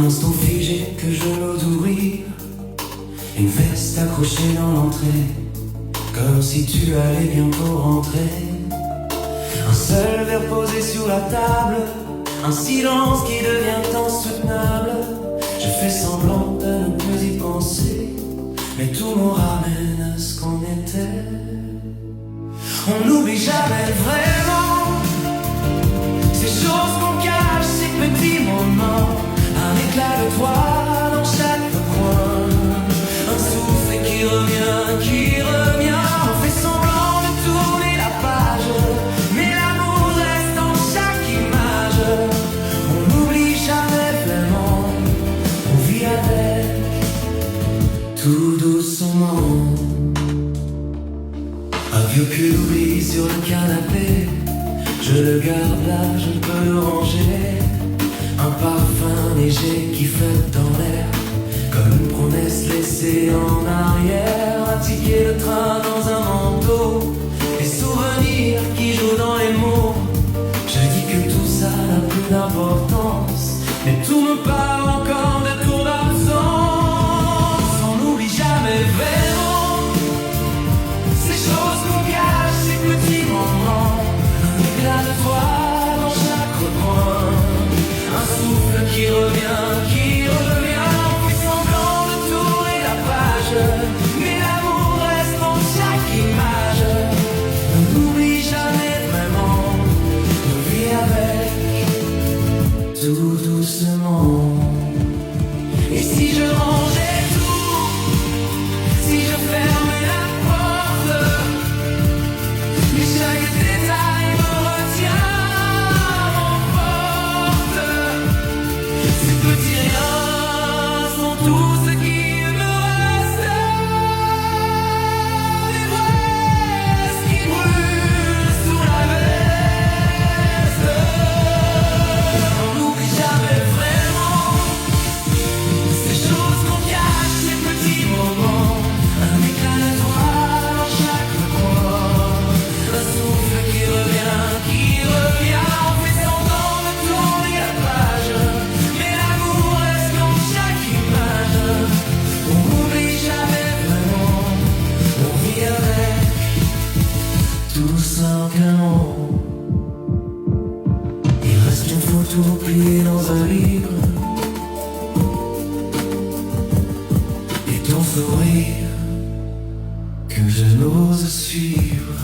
Un instant figé que je n'ose ouvrir, une veste accrochée dans l'entrée, comme si tu allais bientôt rentrer. Un seul verre posé sur la table, un silence qui devient insoutenable. Je fais semblant de ne plus y penser, mais tout me ramène à ce qu'on était. On n'oublie jamais vraiment ces choses qu'on cache, ces petits moments. Un éclat de toi dans chaque coin, un souffle qui revient. On fait semblant de tourner la page, mais l'amour reste dans chaque image. On n'oublie jamais vraiment, on vit avec, tout doucement. Un vieux pull oublié sur le canapé, je le garde là, je peux le ranger. Un parfum léger qui flotte dans l'air, comme une promesse laissée en arrière. Un ticket de train dans un manteau, des souvenirs qui jouent dans les mots. Je dis que tout ça n'a plus d'importance, mais tout me parle encore de ton absence. On n'oublie jamais vraiment ces choses qu'on cache, ces petits moments. Un éclat de toi dans chaque recoin, un souffle qui revient. On fait semblant de tourner la page, mais l'amour reste dans chaque image. On n'oublie jamais vraiment, on vit avec, tout doucement. Et si je rangeais tout, si je fermais la porte, mais chaque détail me retient, m'emporte. Ces petits riens sont tout ce qui me reste, des braises qui brûlent sous la veste. On n'oublie jamais vraiment ces choses qu'on cache, ces petits moments. Un éclat de toi dans chaque coin, un souffle qui revient. On fait semblant de tourner la page, mais l'amour reste dans chaque image. On n'oublie jamais vraiment, on vit avec, tout simplement. Il reste une photo pliée dans un livre, et ton sourire que je n'ose suivre.